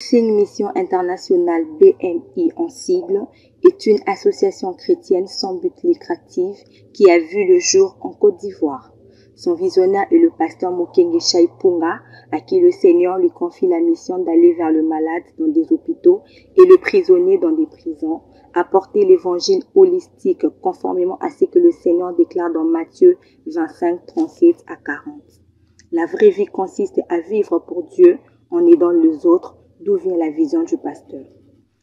Blessing Mission Internationale BMI en sigle est une association chrétienne sans but lucratif qui a vu le jour en Côte d'Ivoire. Son visionnaire est le pasteur Mokenge Chaipunga, à qui le Seigneur lui confie la mission d'aller vers le malade dans des hôpitaux et le prisonnier dans des prisons, apporter l'évangile holistique conformément à ce que le Seigneur déclare dans Matthieu 25, 37 à 40. La vraie vie consiste à vivre pour Dieu en aidant les autres, d'où vient la vision du pasteur.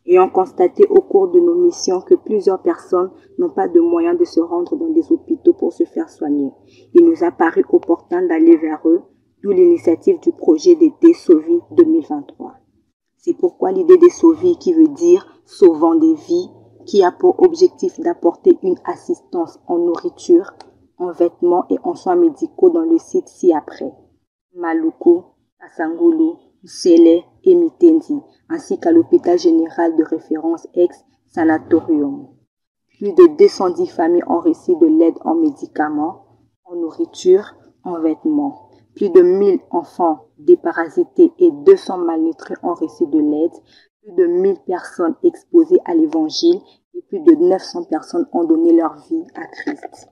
Ayant constaté au cours de nos missions que plusieurs personnes n'ont pas de moyens de se rendre dans des hôpitaux pour se faire soigner, il nous a paru opportun d'aller vers eux, d'où l'initiative du projet d'été Sauvi 2023. C'est pourquoi l'idée des Sauvi, qui veut dire sauvant des vies, qui a pour objectif d'apporter une assistance en nourriture, en vêtements et en soins médicaux dans le site ci-après. Maluku, Asangulu, Sele et Mitendi, ainsi qu'à l'hôpital général de référence ex-sanatorium. Plus de 210 familles ont reçu de l'aide en médicaments, en nourriture, en vêtements. Plus de 1000 enfants déparasités et 200 malnutris ont reçu de l'aide. Plus de 1000 personnes exposées à l'évangile et plus de 900 personnes ont donné leur vie à Christ.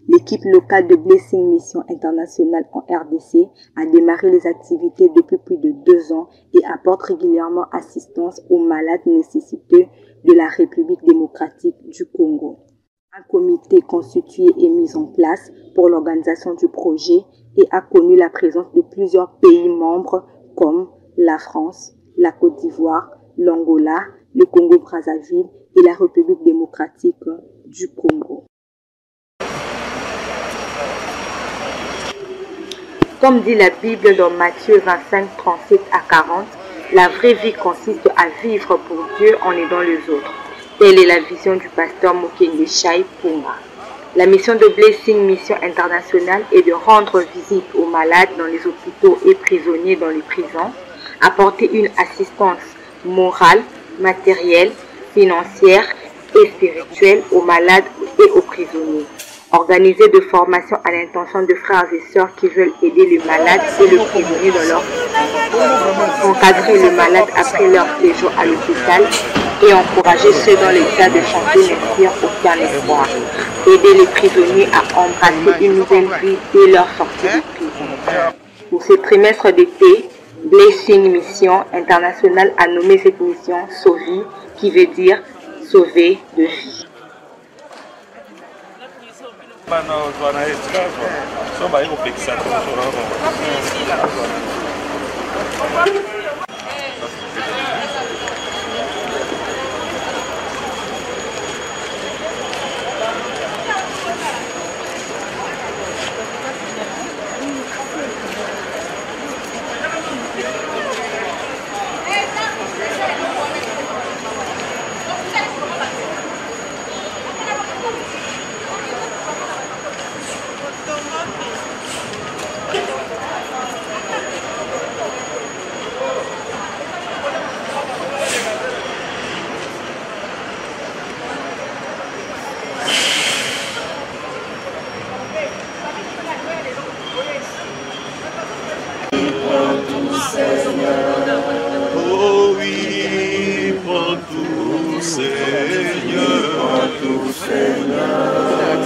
L'équipe locale de Blessing Mission Internationale en RDC a démarré les activités depuis plus de 2 ans et apporte régulièrement assistance aux malades nécessiteux de la République démocratique du Congo. Un comité constitué est mis en place pour l'organisation du projet et a connu la présence de plusieurs pays membres comme la France, la Côte d'Ivoire, l'Angola, le Congo-Brazzaville et la République démocratique du Congo. Comme dit la Bible dans Matthieu 25, 37 à 40, la vraie vie consiste à vivre pour Dieu en aidant les autres. Telle est la vision du pasteur Mokenge Chaipunga. La mission de Blessing Mission Internationale est de rendre visite aux malades dans les hôpitaux et prisonniers dans les prisons, apporter une assistance morale, matérielle, financière et spirituelle aux malades et aux prisonniers. Organiser de formations à l'intention de frères et sœurs qui veulent aider les malades et le prisonnier dans leur vie. Encadrer le malade après leur séjour à l'hôpital et encourager ceux dans l'état de santé n'inspirent aucun espoir. Aider les prisonniers à embrasser une nouvelle vie dès leur sortie de prison. Pour ce trimestre d'été, Blessing Mission Internationale a nommé cette mission Sauvi, qui veut dire sauver de vie. Oh oui, prends tout Seigneur,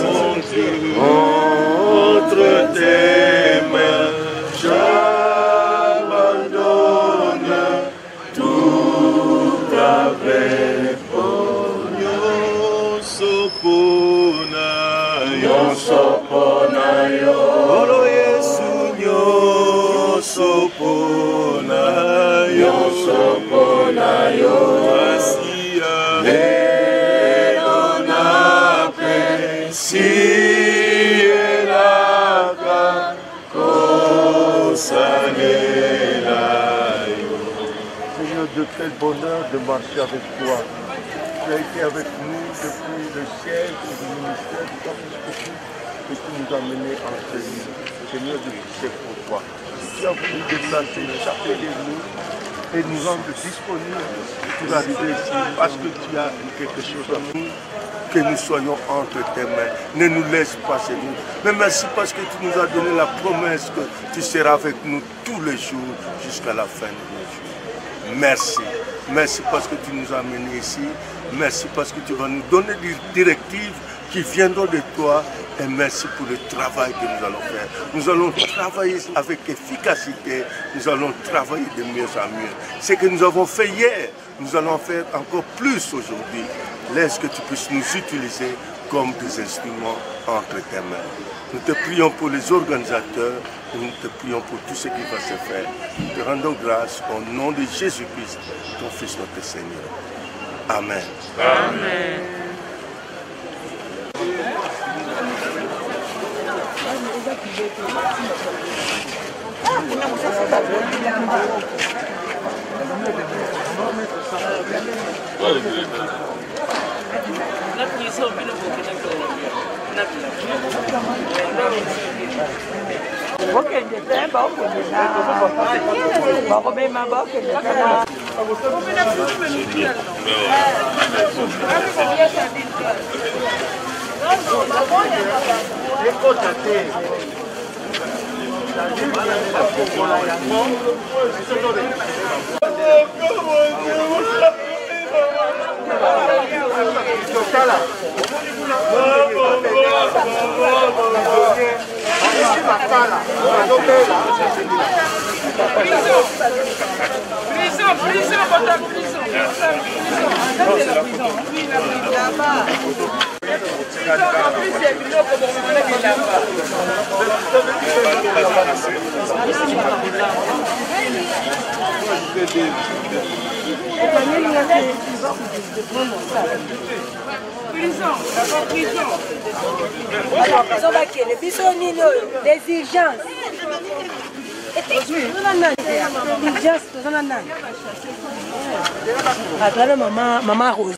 mon Dieu, entre tes mains, j'abandonne tout avec Yon sopona yo, olo Yesu nyo sopona yo, asia lelo na presi elaka kosalela yo. Seigneur, de quel bonheur de marcher avec toi. Tu as été avec nous depuis le siècle du ministère du Saint-Esprit et tu nous as menés en Seigneur. Seigneur, je sais pourquoi. Tu as voulu déplacer chacun de nous et nous rendre disponibles pour arriver ici parce que tu as quelque chose à nous, que nous soyons entre tes mains. Ne nous laisse pas, Seigneur. Mais merci parce que tu nous as donné la promesse que tu seras avec nous tous les jours jusqu'à la fin de nos jours. merci. Merci parce que tu nous as amenés ici. Merci parce que tu vas nous donner des directives qui viendront de toi. Et merci pour le travail que nous allons faire. Nous allons travailler avec efficacité. Nous allons travailler de mieux en mieux. Ce que nous avons fait hier, nous allons faire encore plus aujourd'hui. Laisse que tu puisses nous utiliser comme des instruments entre tes mains. Nous te prions pour les organisateurs, nous te prions pour tout ce qui va se faire. Nous te rendons grâce au nom de Jésus-Christ, ton Fils, notre Seigneur. Amen. Amen. Des urgences. Attends, maman Rose.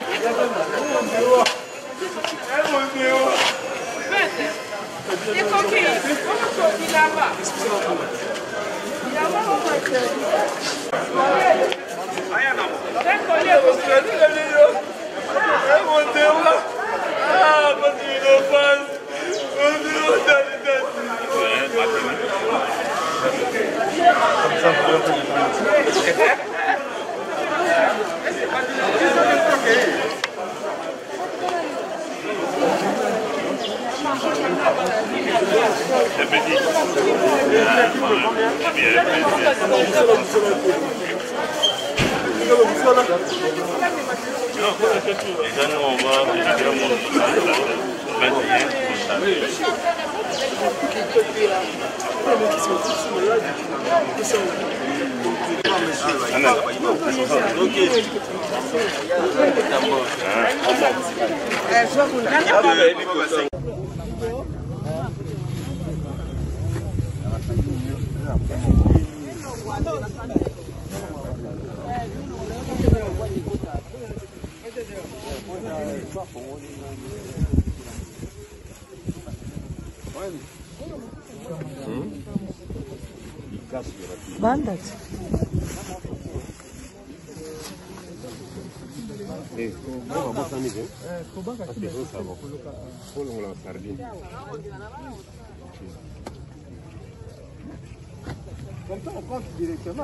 Bandits. Comme ça, on compte directement.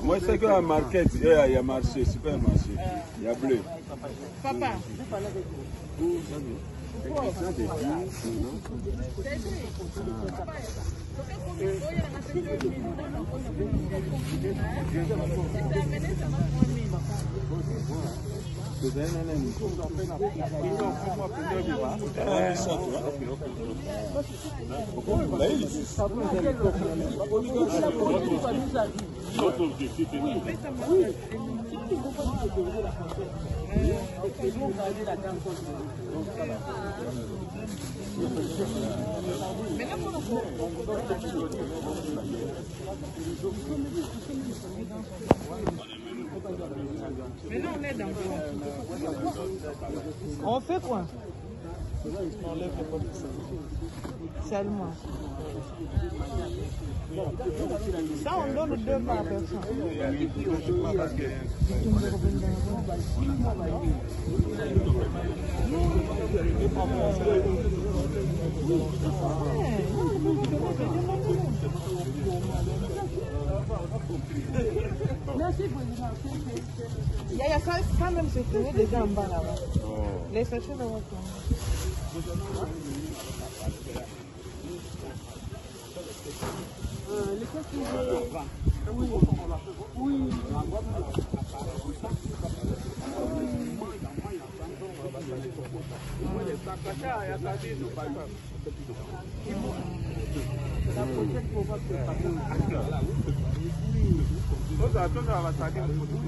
Moi, c'est que la market, il y a marché, supermarché, il y a bleu. Papa. On fait quoi? Seulement. Ça, on donne 2 par personne. Il y a ça quand même, c'est fini déjà en bas là-bas. Les sachets de votre.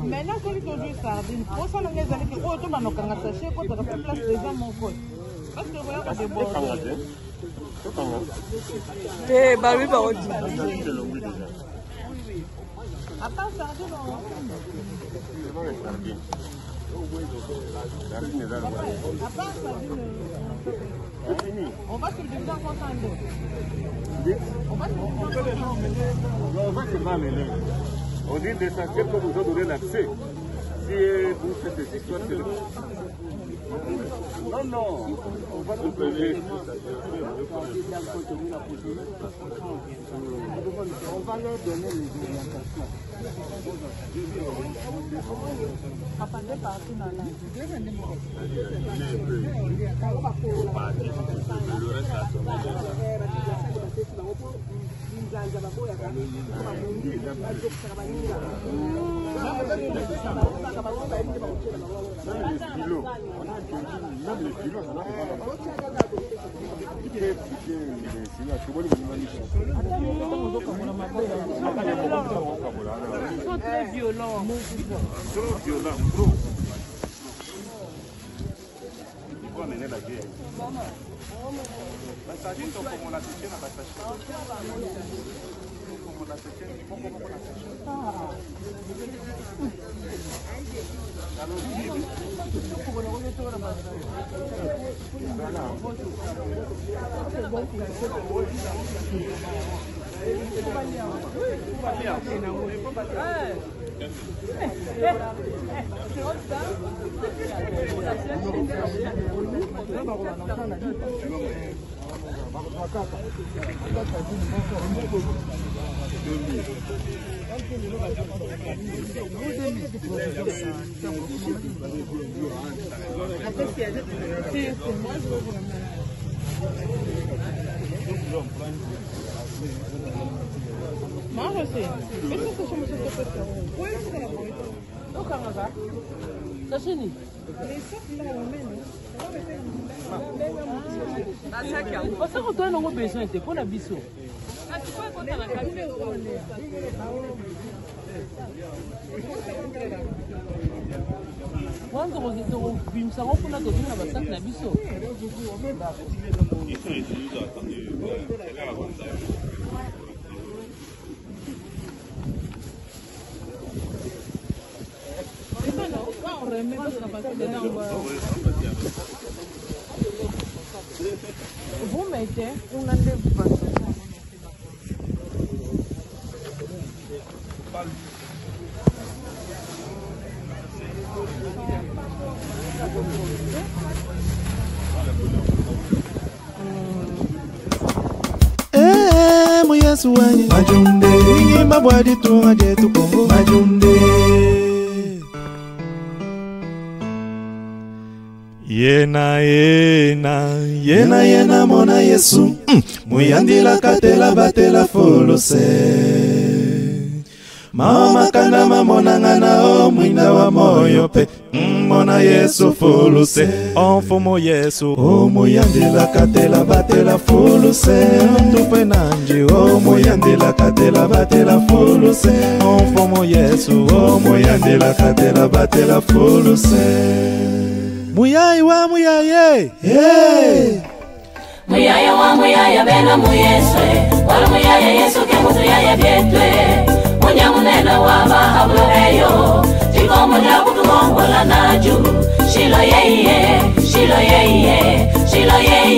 Maintenant, quand ils ont joué sardines, pour ça, les années qui ont été dans nos sachets, quand on a fait place déjà mon code. Parce que voilà, on a des bords. Eh, bah oui, bah on dit. À part sardines, on va se le diviser en compte. On dit l'essentiel que vous a donné l'accès. Si vous faites des histoires, c'est le... Non, non, on va se poser. On va leur donner les orientations. Papa, deux parties dans la... Trop très violent. Trop violent, trop. Il faut amener la guerre. La sardine, comme on l'a séché, on l'a séché. Comme on l'a séché, il faut qu'on la séché. Moi aussi. Mais c'est que je me suis fait. Oui, c'est la bonne. Donc, on va. Ça finit. Les sacs là, on met. Parce qu'on a un besoin de pour la biseau. Quand on bimsa on peut la donner à sac la biseau. Vous mettez un rendez-vous. Suwani Majunde Ingi mabwadi tunga jetu Kongo Majunde Yena mona Yesu Muyandila katela batela folose Mama kanda mamona ngana o mwinda wa moyo pe Mona Yesu folose Onfomo Yesu O muyandila katela batela folose Tupe nanji O muyandila katela batela folose Onfomo Yesu O muyandila katela batela folose Muyai wa muyaye Hey Muyaya wa muyaya bena muyeswe Wala muyaya Yesu ke mutu yaya bietwe Munyamunena wa mahabloheyo Chiko munya kutumongola naju Shilo yeye, shilo yeye, shilo yeye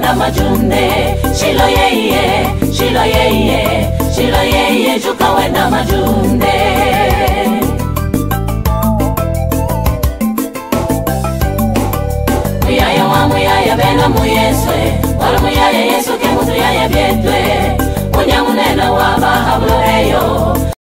wenda majunde shilo yeye juka wenda majunde muyaya bena muyeswe wala muyaya yesu ke mutu yaya bietwe munyamunena waba hablo eyo